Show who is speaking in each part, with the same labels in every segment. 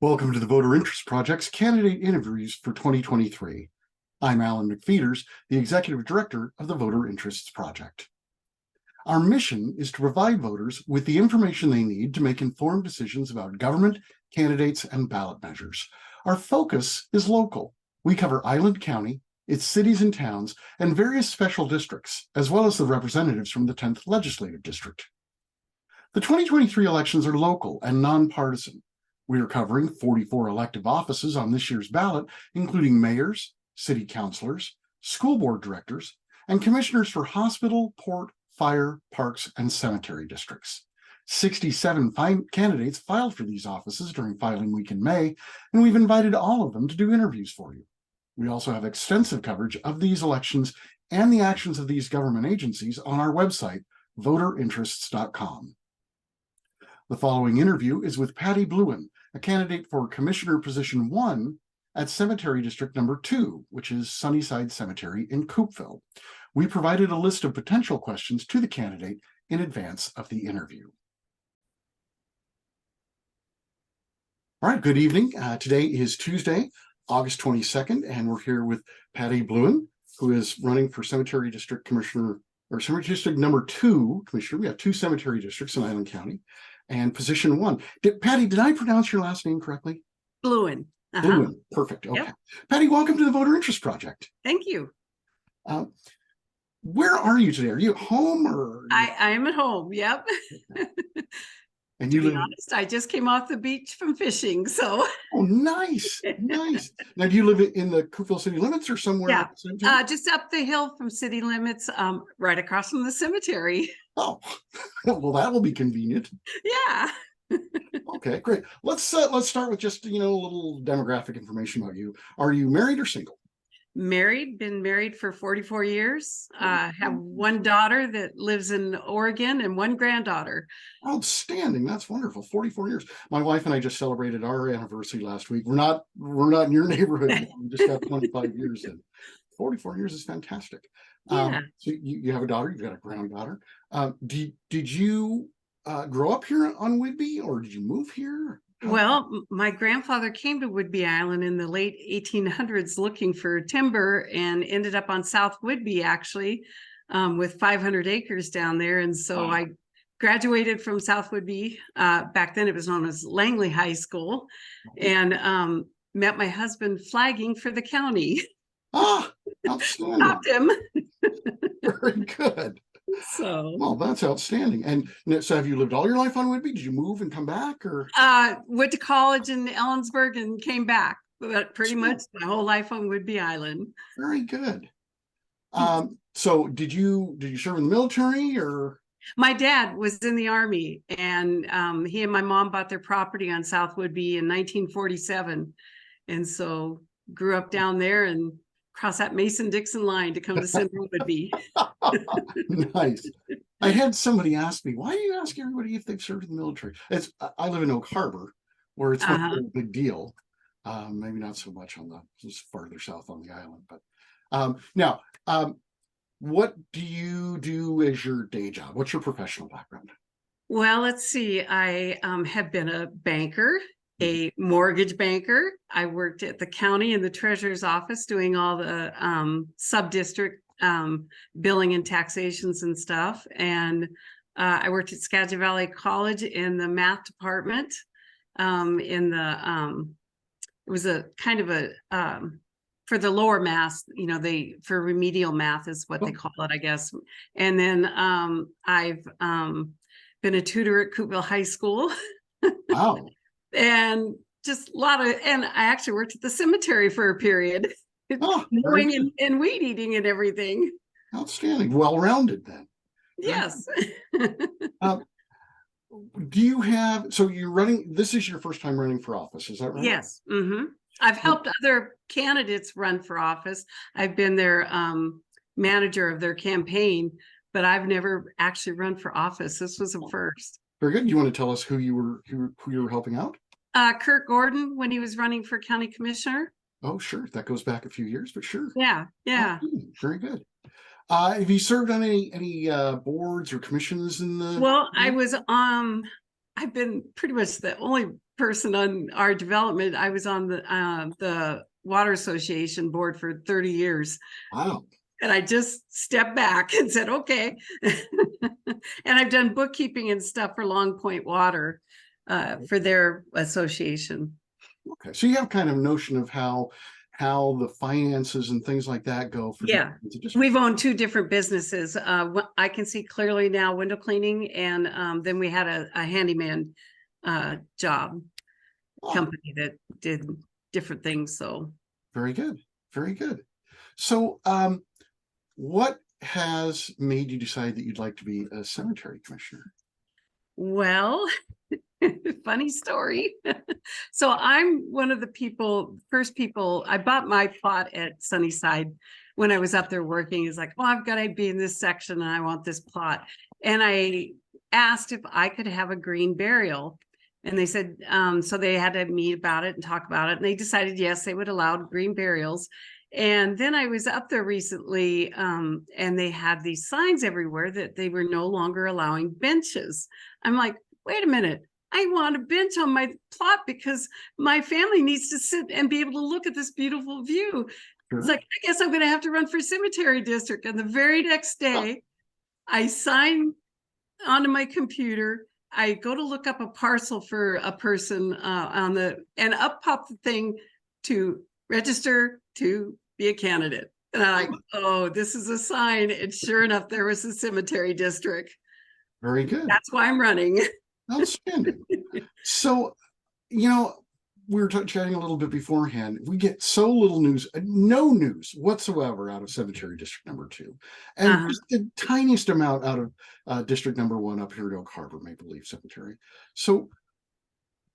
Speaker 1: Welcome to the Voter Interest Project's candidate interviews for 2023. I'm Alan McPheeters, the Executive Director of the Voter Interests Project. Our mission is to provide voters with the information they need to make informed decisions about government, candidates, and ballot measures. Our focus is local. We cover Island County, its cities and towns, and various special districts, as well as the representatives from the 10th Legislative District. The 2023 elections are local and nonpartisan. We are covering 44 elective offices on this year's ballot, including mayors, city councilors, school board directors, and commissioners for hospital, port, fire, parks, and cemetery districts. 67 candidates filed for these offices during filing week in May, and we've invited all of them to do interviews for you. We also have extensive coverage of these elections and the actions of these government agencies on our website, voterinterests.com. The following interview is with Patty Blouin, a candidate for Commissioner Position 1 at Cemetery District Number 2, which is Sunnyside Cemetery in Coupeville. We provided a list of potential questions to the candidate in advance of the interview. All right, good evening. Today is Tuesday, August 22nd, and we're here with Patty Blouin, who is running for Cemetery District Commissioner, or Cemetery District Number 2 Commissioner. We have 2 cemetery districts in Island County. And Position 1. Patty, did I pronounce your last name correctly?
Speaker 2: Blouin.
Speaker 1: Blouin. Perfect. Okay.
Speaker 2: Yep.
Speaker 1: Patty, welcome to the Voter Interest Project.
Speaker 2: Thank you.
Speaker 1: Where are you today? Are you at home or?
Speaker 2: I am at home. Yep.
Speaker 1: And
Speaker 2: to be honest, I just came off the beach from fishing. So.
Speaker 1: Oh, nice. Nice. Now, do you live in the Coupeville city limits or somewhere?
Speaker 2: Yeah. Just up the hill from city limits, right across from the cemetery.
Speaker 1: Oh, well, that will be convenient.
Speaker 2: Yeah.
Speaker 1: Okay, great. Let's start with just, a little demographic information about you. Are you married or single?
Speaker 2: Married, been married for 44 years. Have one daughter that lives in Oregon and one granddaughter.
Speaker 1: Outstanding. That's wonderful. 44 years. My wife and I just celebrated our anniversary last week. We're not in your neighborhood. We just got 25 years in. 44 years is fantastic.
Speaker 2: Yeah.
Speaker 1: So you have a daughter, you've got a granddaughter. Did you grow up here on Whidbey, or did you move here?
Speaker 2: Well, my grandfather came to Whidbey Island in the late 1800s looking for timber and ended up on South Whidbey, actually, with 500 acres down there. And so I graduated from South Whidbey. Back then it was known as Langley High School, and met my husband flagging for the county.
Speaker 1: Ah, outstanding.
Speaker 2: Stopped him.
Speaker 1: Very good.
Speaker 2: So,
Speaker 1: well, that's outstanding. And so have you lived all your life on Whidbey? Did you move and come back, or?
Speaker 2: Went to college in Ellensburg and came back, but pretty much my whole life on Whidbey Island.
Speaker 1: Very good. So did you serve in the military, or?
Speaker 2: My dad was in the Army, and he and my mom bought their property on South Whidbey in 1947. And so grew up down there and cross that Mason-Dixon line to come to Central Whidbey.
Speaker 1: Nice. I had somebody ask me, why do you ask everybody if they've served in the military? I live in Oak Harbor, where it's not a big deal. Maybe not so much just farther south on the island. But now, what do you do as your day job? What's your professional background?
Speaker 2: Well, let's see. I have been a banker, a mortgage banker. I worked at the county in the treasurer's office doing all the sub-district billing and taxations and stuff. And I worked at Skagit Valley College in the math department. It was a kind of a for the lower math, for remedial math is what they call it, I guess. And then I've been a tutor at Coupeville High School.
Speaker 1: Wow.
Speaker 2: And just a lot of, and I actually worked at the cemetery for a period, mowing and weed eating and everything.
Speaker 1: Outstanding. Well-rounded then.
Speaker 2: Yes.
Speaker 1: Do you have, so you're running, this is your first time running for office, is that right?
Speaker 2: Yes. Mm-hmm. I've helped other candidates run for office. I've been their manager of their campaign, but I've never actually run for office. This was a first.
Speaker 1: Very good. You want to tell us who you were helping out?
Speaker 2: Kurt Gordon, when he was running for county commissioner.
Speaker 1: Oh, sure. That goes back a few years, but sure.
Speaker 2: Yeah. Yeah.
Speaker 1: Oh, very good. Have you served on any boards or commissions in the?
Speaker 2: Well, I've been pretty much the only person on our development. I was on the Water Association board for 30 years.
Speaker 1: Wow.
Speaker 2: And I just stepped back and said, okay. And I've done bookkeeping and stuff for Long Point Water for their association.
Speaker 1: Okay. So you have kind of notion of how the finances and things like that go for
Speaker 2: Yeah. We've owned two different businesses. I can see clearly now window cleaning, and then we had a handyman job company that did different things. So
Speaker 1: very good. Very good. So what has made you decide that you'd like to be a cemetery commissioner?
Speaker 2: Well, funny story. So I'm one of the first people, I bought my plot at Sunnyside when I was up there working. It's like, oh, I've got to be in this section and I want this plot. And I asked if I could have a green burial. And they said, so they had to meet about it and talk about it. And they decided, yes, they would allow green burials. And then I was up there recently, and they had these signs everywhere that they were no longer allowing benches. I'm like, wait a minute. I want a bench on my plot because my family needs to sit and be able to look at this beautiful view. Sure. It's like, I guess I'm going to have to run for cemetery district. And the very next day, I sign onto my computer. I go to look up a parcel for a person and up popped the thing to register to be a candidate. And I'm like, oh, this is a sign. And sure enough, there was a cemetery district.
Speaker 1: Very good.
Speaker 2: That's why I'm running.
Speaker 1: Outstanding. So, we were chatting a little bit beforehand. We get so little news, no news whatsoever out of Cemetery District Number 2, and just the tiniest amount out of District Number 1 up here at Oak Harbor, Maple Leaf Cemetery. So,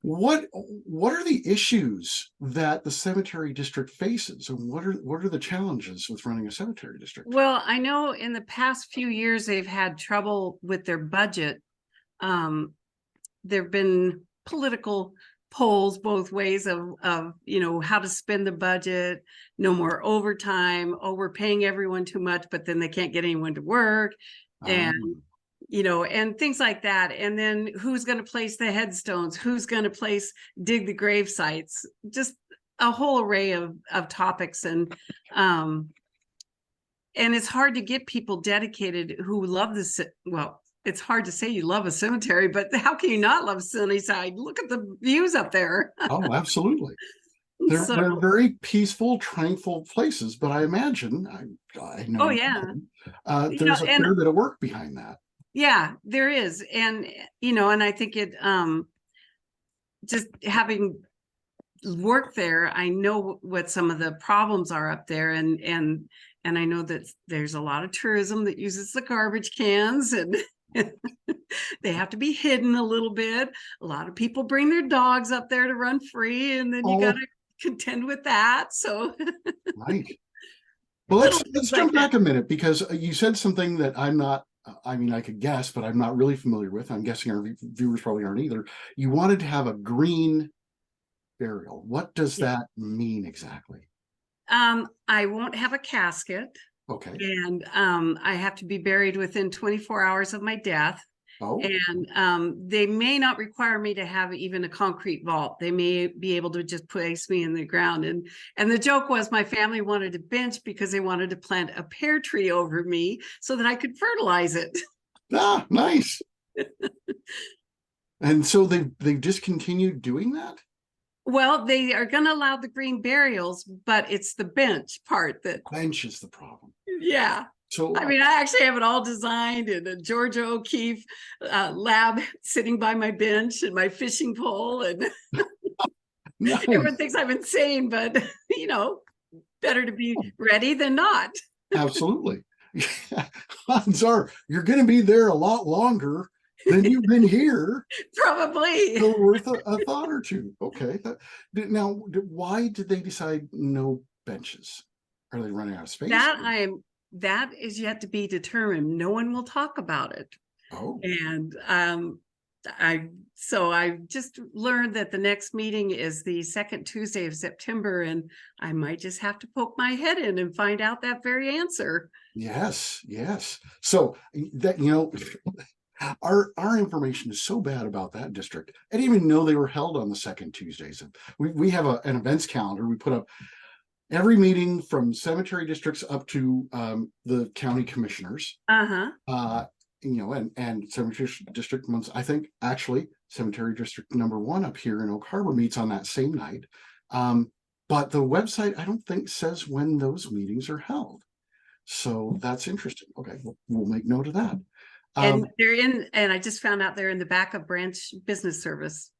Speaker 1: what are the issues that the cemetery district faces, and what are the challenges with running a cemetery district?
Speaker 2: Well, I know in the past few years they've had trouble with their budget. There've been political polls both ways of how to spend the budget, no more overtime. Oh, we're paying everyone too much, but then they can't get anyone to work, and and things like that. And then who's going to place the headstones? Who's going to dig the grave sites? Just a whole array of topics, and it's hard to get people dedicated who love this. Well, it's hard to say you love a cemetery, but how can you not love Sunnyside? Look at the views up there.
Speaker 1: Oh, absolutely. They're very peaceful, tranquil places, but I imagine, I know.
Speaker 2: Oh, yeah.
Speaker 1: There's a fair bit of work behind that.
Speaker 2: Yeah, there is. And, and I think it, just having worked there, I know what some of the problems are up there. And I know that there's a lot of tourism that uses the garbage cans, and they have to be hidden a little bit. A lot of people bring their dogs up there to run free, and then you got to contend with that. So
Speaker 1: right. Well, let's jump back a minute, because you said something that I'm not, I could guess, but I'm not really familiar with. I'm guessing our viewers probably aren't either. You wanted to have a green burial. What does that mean exactly?
Speaker 2: I won't have a casket.
Speaker 1: Okay.
Speaker 2: And I have to be buried within 24 hours of my death. Oh. And they may not require me to have even a concrete vault. They may be able to just place me in the ground. And the joke was, my family wanted a bench because they wanted to plant a pear tree over me so that I could fertilize it.
Speaker 1: Ah, nice. And so they've discontinued doing that? Well,
Speaker 2: they are going to allow the green burials, but it's the bench part that...
Speaker 1: Bench is the problem.
Speaker 2: Yeah. So I actually have it all designed in a Georgia O'Keeffe lab sitting by my bench and my fishing pole, and nice. Everyone thinks I'm insane, but better to be ready than not.
Speaker 1: Absolutely. Odds are you're going to be there a lot longer than you've been here.
Speaker 2: Probably.
Speaker 1: So worth a thought or two. Okay. Now, why did they decide no benches? Are they running out of space?
Speaker 2: That is yet to be determined. No one will talk about it.
Speaker 1: Oh.
Speaker 2: And I just learned that the next meeting is the second Tuesday of September, and I might just have to poke my head in and find out that very answer.
Speaker 1: Yes, yes. So that Our information is so bad about that district. I didn't even know they were held on the second Tuesdays. We have an events calendar. We put up every meeting from cemetery districts up to the county commissioners.
Speaker 2: Uh-huh.
Speaker 1: And cemetery district ones. I think actually cemetery district number 1 up here in Oak Harbor meets on that same night. But the website, I don't think, says when those meetings are held. So that's interesting. Okay, we'll make note of that.
Speaker 2: And I just found out they're in the backup branch business service.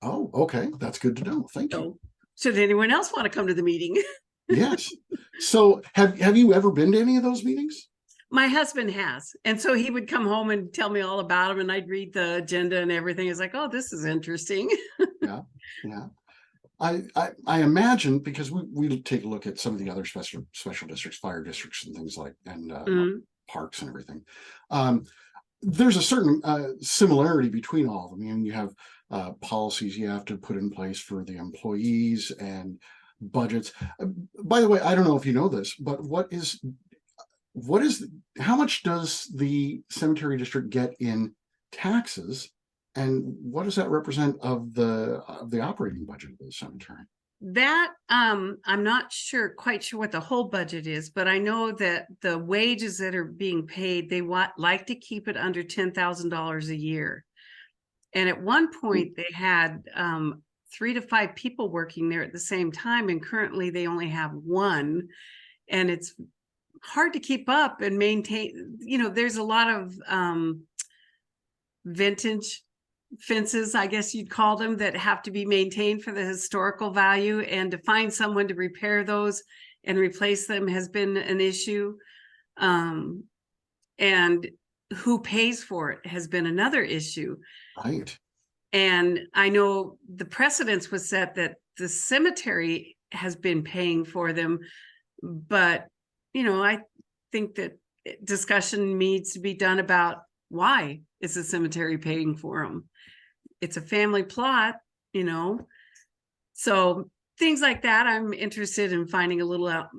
Speaker 1: Oh, okay. That's good to know. Thank you.
Speaker 2: Should anyone else want to come to the meeting?
Speaker 1: Yes. So have you ever been to any of those meetings?
Speaker 2: My husband has. And so he would come home and tell me all about them, and I'd read the agenda and everything. It's like, oh, this is interesting.
Speaker 1: Yeah. I imagine, because we take a look at some of the other special districts, fire districts and things like, and parks and everything. There's a certain similarity between all of them. I mean, you have policies you have to put in place for the employees and budgets. By the way, I don't know if you know this, but how much does the cemetery district get in taxes, and what does that represent of the operating budget of the cemetery?
Speaker 2: That I'm not quite sure what the whole budget is, but I know that the wages that are being paid, they like to keep it under $10,000 a year. And at one point they had 3 to 5 people working there at the same time, and currently they only have 1, and it's hard to keep up and maintain. There's a lot of vintage fences, I guess you'd call them, that have to be maintained for the historical value, and to find someone to repair those and replace them has been an issue. And who pays for it has been another issue.
Speaker 1: Right.
Speaker 2: And I know the precedence was set that the cemetery has been paying for them, but I think that discussion needs to be done about why is the cemetery paying for them. It's a family plot, so things like that. I'm interested in finding a little out.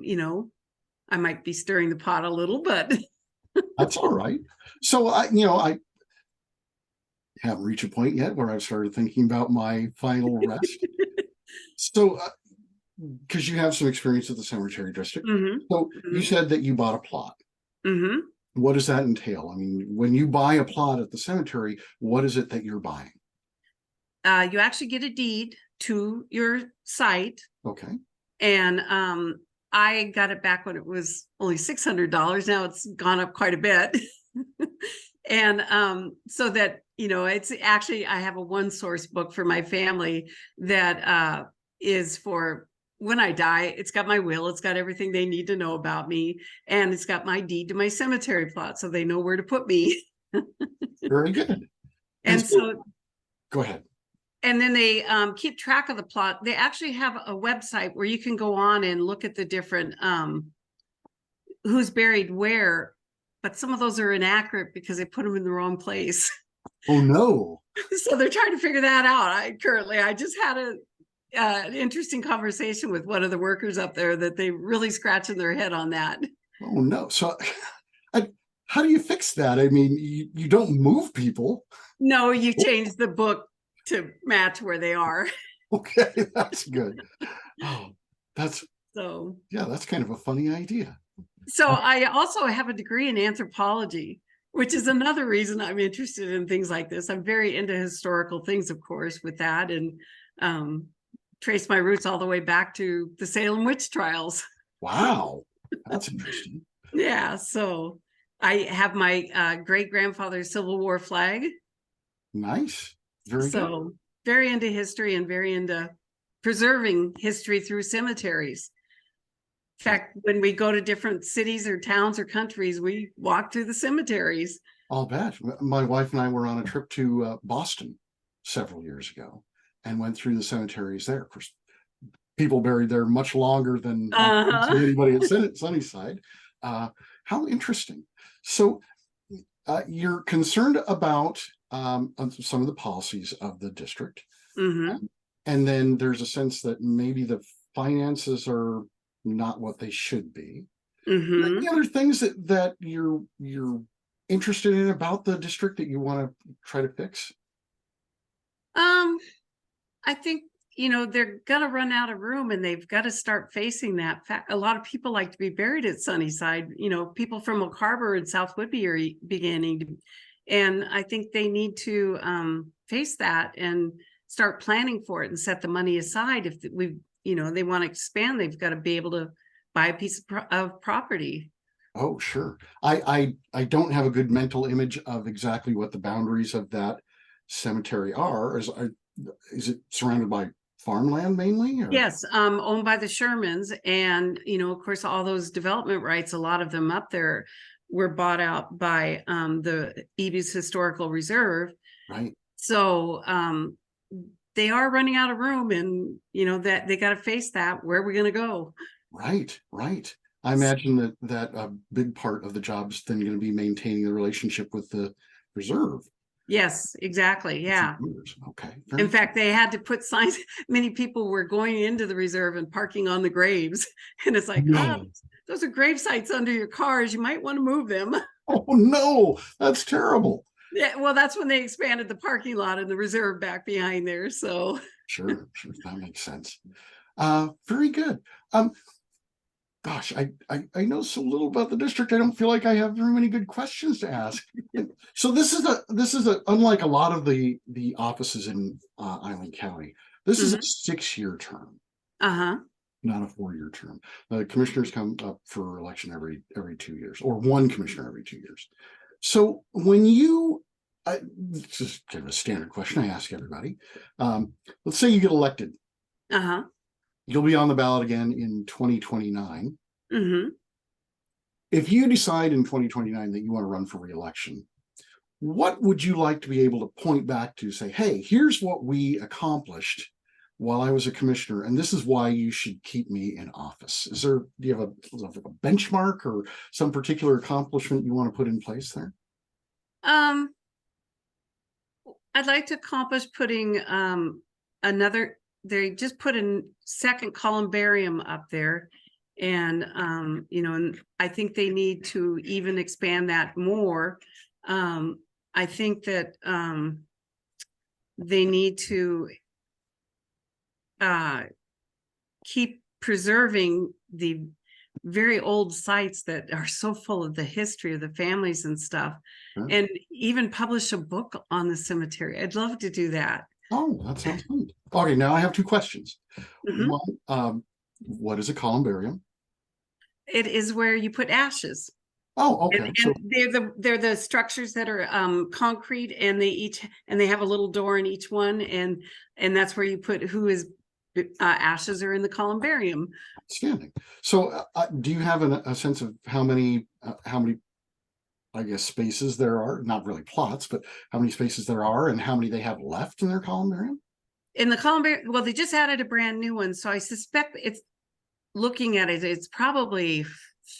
Speaker 2: I might be stirring the pot a little, but
Speaker 1: that's all right. So I haven't reached a point yet where I've started thinking about my final rest. So because you have some experience at the cemetery district. So you said that you bought a plot. What does that entail? I mean, when you buy a plot at the cemetery, what is it that you're buying?
Speaker 2: You actually get a deed to your site.
Speaker 1: Okay.
Speaker 2: And I got it back when it was only $600. Now it's gone up quite a bit. And so that, it's actually, I have a one source book for my family that is for when I die. It's got my will, it's got everything they need to know about me, and it's got my deed to my cemetery plot, so they know where to put me.
Speaker 1: Very good.
Speaker 2: And so
Speaker 1: go ahead.
Speaker 2: And then they keep track of the plot. They actually have a website where you can go on and look at the different who's buried where, but some of those are inaccurate because they put them in the wrong place.
Speaker 1: Oh no.
Speaker 2: So they're trying to figure that out. I just had an interesting conversation with one of the workers up there that they really scratching their head on that.
Speaker 1: Oh no. So how do you fix that? I mean, you don't move people.
Speaker 2: No, you change the book to match where they are.
Speaker 1: Okay, that's good. Oh, that's kind of a funny idea.
Speaker 2: So I also have a degree in anthropology, which is another reason I'm interested in things like this. I'm very into historical things, of course, with that, and trace my roots all the way back to the Salem witch trials.
Speaker 1: Wow, that's interesting.
Speaker 2: Yeah, so I have my great-grandfather's Civil War flag.
Speaker 1: Nice. Very good.
Speaker 2: Very into history and very into preserving history through cemeteries. In fact, when we go to different cities or towns or countries, we walk through the cemeteries.
Speaker 1: I'll bet. My wife and I were on a trip to Boston several years ago and went through the cemeteries there. Of course, people buried there much longer than anybody at Sunnyside. How interesting. So you're concerned about some of the policies of the district. And then there's a sense that maybe the finances are not what they should be. The other things that you're interested in about the district that you want to try to fix?
Speaker 2: I think, they're gonna run out of room and they've got to start facing that fact. A lot of people like to be buried at Sunnyside. People from Oak Harbor and South Whidbey are beginning to, and I think they need to face that and start planning for it and set the money aside. If they want to expand, they've got to be able to buy a piece of property.
Speaker 1: Oh, sure. I don't have a good mental image of exactly what the boundaries of that cemetery are. Is it surrounded by farmland mainly? Or?
Speaker 2: Yes, owned by the Shermans, and of course, all those development rights, a lot of them up there were bought out by the Eby's Historical Reserve.
Speaker 1: Right.
Speaker 2: So they are running out of room, and that they got to face that. Where are we going to go?
Speaker 1: Right, right. I imagine that a big part of the job is then going to be maintaining the relationship with the reserve.
Speaker 2: Yes, exactly. Yeah.
Speaker 1: Okay.
Speaker 2: In fact, they had to put signs. Many people were going into the reserve and parking on the graves. And it's like,
Speaker 1: No.
Speaker 2: those are grave sites under your cars. You might want to move them.
Speaker 1: Oh, no, that's terrible.
Speaker 2: Yeah, well, that's when they expanded the parking lot and the reserve back behind there. So
Speaker 1: Sure, that makes sense. Very good. Gosh, I know so little about the district. I don't feel like I have very many good questions to ask. So this is a unlike a lot of the offices in Island County. This is a 6-year term, not a 4-year term. The commissioners come up for election every 2 years, or one commissioner every 2 years. So when this is kind of a standard question I ask everybody. Let's say you get elected. You'll be on the ballot again in 2029. If you decide in 2029 that you want to run for re-election, what would you like to be able to point back to, say, hey, here's what we accomplished while I was a commissioner, and this is why you should keep me in office? Do you have a benchmark or some particular accomplishment you want to put in place there?
Speaker 2: I'd like to accomplish putting they just put a second columbarium up there, and and I think they need to even expand that more. I think that they need to keep preserving the very old sites that are so full of the history of the families and stuff, and even publish a book on the cemetery. I'd love to do that.
Speaker 1: Oh, that sounds good. Okay, now I have 2 questions. One, what is a columbarium?
Speaker 2: It is where you put ashes.
Speaker 1: Oh, okay.
Speaker 2: And they're the structures that are concrete, and they have a little door in each one, and that's where you put ashes are in the columbarium.
Speaker 1: Outstanding. So, do you have a sense of how many, I guess, spaces there are? Not really plots, but how many spaces there are, and how many they have left in their columbarium?
Speaker 2: In the columbarium, well, they just added a brand new one, so I suspect looking at it, it's probably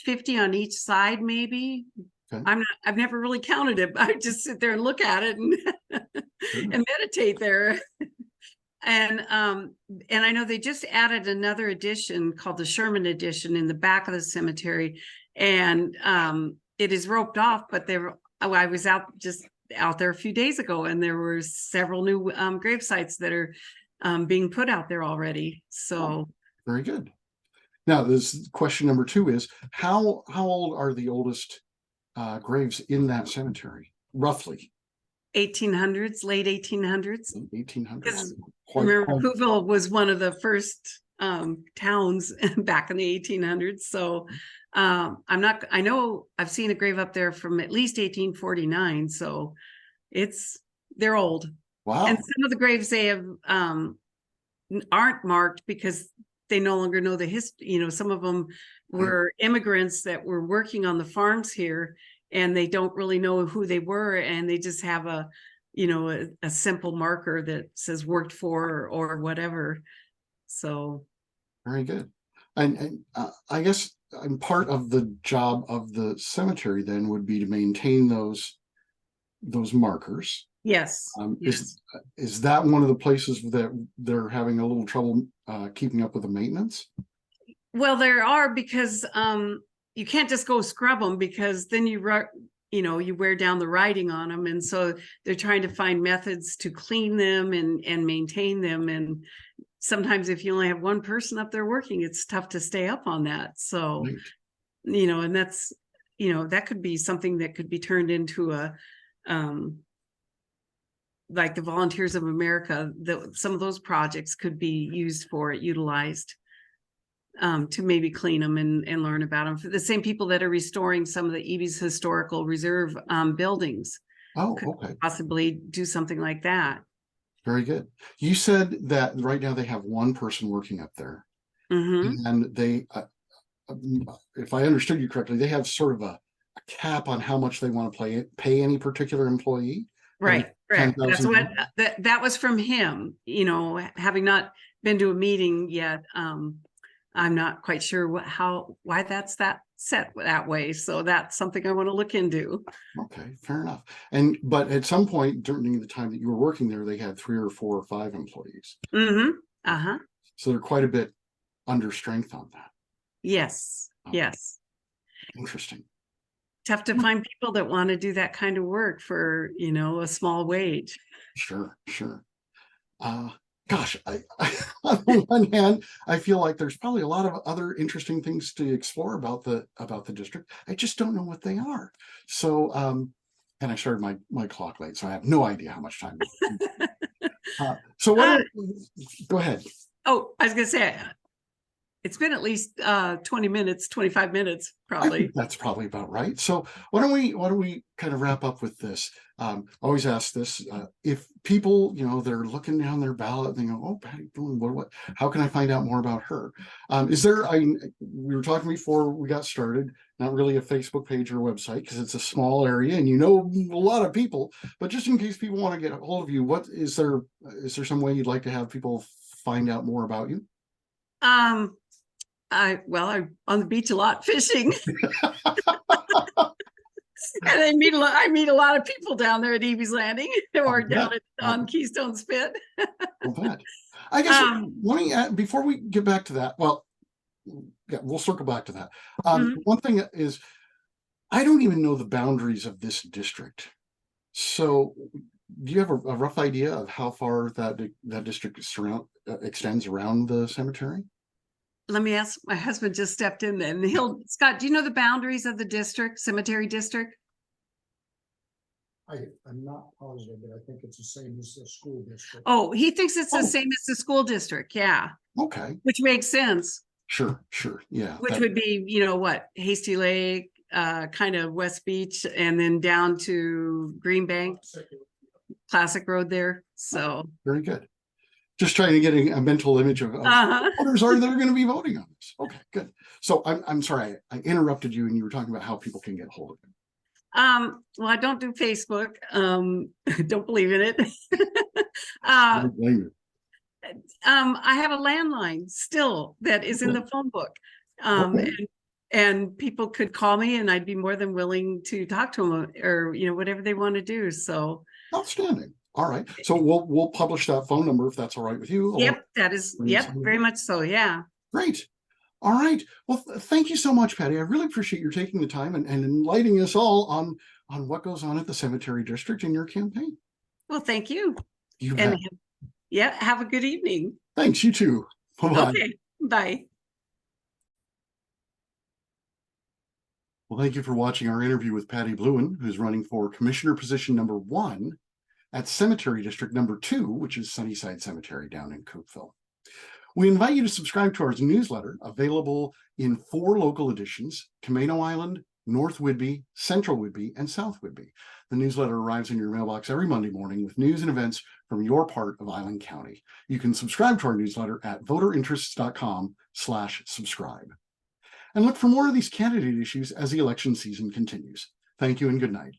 Speaker 2: 50 on each side, maybe. Okay. I've never really counted it, but I just sit there and look at it and meditate there. And I know they just added another edition called the Sherman edition in the back of the cemetery, and it is roped off, but I was out there a few days ago, and there were several new grave sites that are being put out there already. So
Speaker 1: very good. Now, this question number 2 is how old are the oldest graves in that cemetery, roughly?
Speaker 2: 1800s, late 1800s.
Speaker 1: 1800s.
Speaker 2: Remember, Pouville was one of the first towns back in the 1800s. So I know I've seen a grave up there from at least 1849. So they're old.
Speaker 1: Wow.
Speaker 2: And some of the graves they have aren't marked because they no longer know the history. Some of them were immigrants that were working on the farms here, and they don't really know who they were, and they just have a simple marker that says worked for or whatever. So
Speaker 1: very good. And I guess part of the job of the cemetery then would be to maintain those markers.
Speaker 2: Yes.
Speaker 1: Yes. Is that one of the places that they're having a little trouble keeping up with the maintenance?
Speaker 2: Well, there are, because you can't just go scrub them, because then you wear down the writing on them. And so they're trying to find methods to clean them and maintain them. And sometimes if you only have one person up there working, it's tough to stay up on that. So,
Speaker 1: Right.
Speaker 2: and that's, that could be something that could be turned into a, like the Volunteers of America, some of those projects could be utilized to maybe clean them and learn about them. For the same people that are restoring some of the EV's historical reserve buildings,
Speaker 1: Oh,
Speaker 2: could
Speaker 1: okay.
Speaker 2: possibly do something like that.
Speaker 1: Very good. You said that right now they have one person working up there, and they, if I understood you correctly, they have sort of a cap on how much they want to pay any particular employee.
Speaker 2: Right, correct. That's
Speaker 1: 10,000.
Speaker 2: what that was from him. Having not been to a meeting yet, I'm not quite sure why that's set that way. So that's something I want to look into.
Speaker 1: Okay, fair enough. But at some point during the time that you were working there, they had 3 or 4 or 5 employees.
Speaker 2: Uh-huh.
Speaker 1: So they're quite a bit under strength on that.
Speaker 2: Yes.
Speaker 1: Okay.
Speaker 2: Yes.
Speaker 1: Interesting.
Speaker 2: Tough to find people that want to do that kind of work for, a small wage.
Speaker 1: Sure. Gosh, on the one hand, I feel like there's probably a lot of other interesting things to explore about the district. I just don't know what they are. So, and I started my clock late, so I have no idea how much time. So go ahead.
Speaker 2: Oh, I was gonna say, it's been at least 20 minutes, 25 minutes,
Speaker 1: I
Speaker 2: probably.
Speaker 1: think that's probably about right. So why don't we kind of wrap up with this? Always ask this: if people, they're looking down their ballot, and they go, "Oh, Patty Blouin, what? How can I find out more about her?" Is there? We were talking before we got started. Not really a Facebook page or website because it's a small area, and a lot of people. But just in case people want to get a hold of you, what is there? Is there some way you'd like to have people find out more about you?
Speaker 2: I'm on the beach a lot fishing. And I meet a lot of people down there at Evie's Landing or down on Keystone Spit.
Speaker 1: Well, that. I guess let me add, before we get back to that. Well, yeah, we'll circle back to that. One thing is, I don't even know the boundaries of this district. So, do you have a rough idea of how far that district extends around the cemetery?
Speaker 2: Let me ask. My husband just stepped in, and Scott, do you know the boundaries of the cemetery district?
Speaker 3: I'm not positive, but I think it's the same as the school district.
Speaker 2: Oh, he thinks it's the same as the school district. Yeah.
Speaker 1: Okay.
Speaker 2: Which makes sense.
Speaker 1: Sure. Yeah.
Speaker 2: Which would be, Hasty Lake, kind of West Beach, and then down to Green Bank, Classic Road there. So
Speaker 1: very good. Just trying to get a mental image of voters that are going to be voting on this. Okay, good. So I'm sorry I interrupted you, and you were talking about how people can get hold of you.
Speaker 2: Well, I don't do Facebook. Don't believe in it.
Speaker 1: I don't blame you.
Speaker 2: I have a landline still that is in the phone book. And people could call me, and I'd be more than willing to talk to them, or whatever they want to do. So
Speaker 1: outstanding. All right. So we'll publish that phone number if that's all right with you.
Speaker 2: Yep, that is. Yep, very much so. Yeah.
Speaker 1: Great. All right. Well, thank you so much, Patty. I really appreciate your taking the time and enlightening us all on what goes on at the cemetery district in your campaign.
Speaker 2: Well, thank you.
Speaker 1: You bet.
Speaker 2: Have a good evening.
Speaker 1: Thanks. You too. Bye-bye.
Speaker 2: Okay. Bye.
Speaker 1: Well, thank you for watching our interview with Patty Blouin, who's running for Commissioner position number 1 at Cemetery District number 2, which is Sunnyside Cemetery down in Coopville. We invite you to subscribe to our newsletter, available in 4 local editions: Camano Island, North Whidbey, Central Whidbey, and South Whidbey. The newsletter arrives in your mailbox every Monday morning with news and events from your part of Island County. You can subscribe to our newsletter at voterinterests.com/subscribe. And look for more of these candidate issues as the election season continues. Thank you and good night.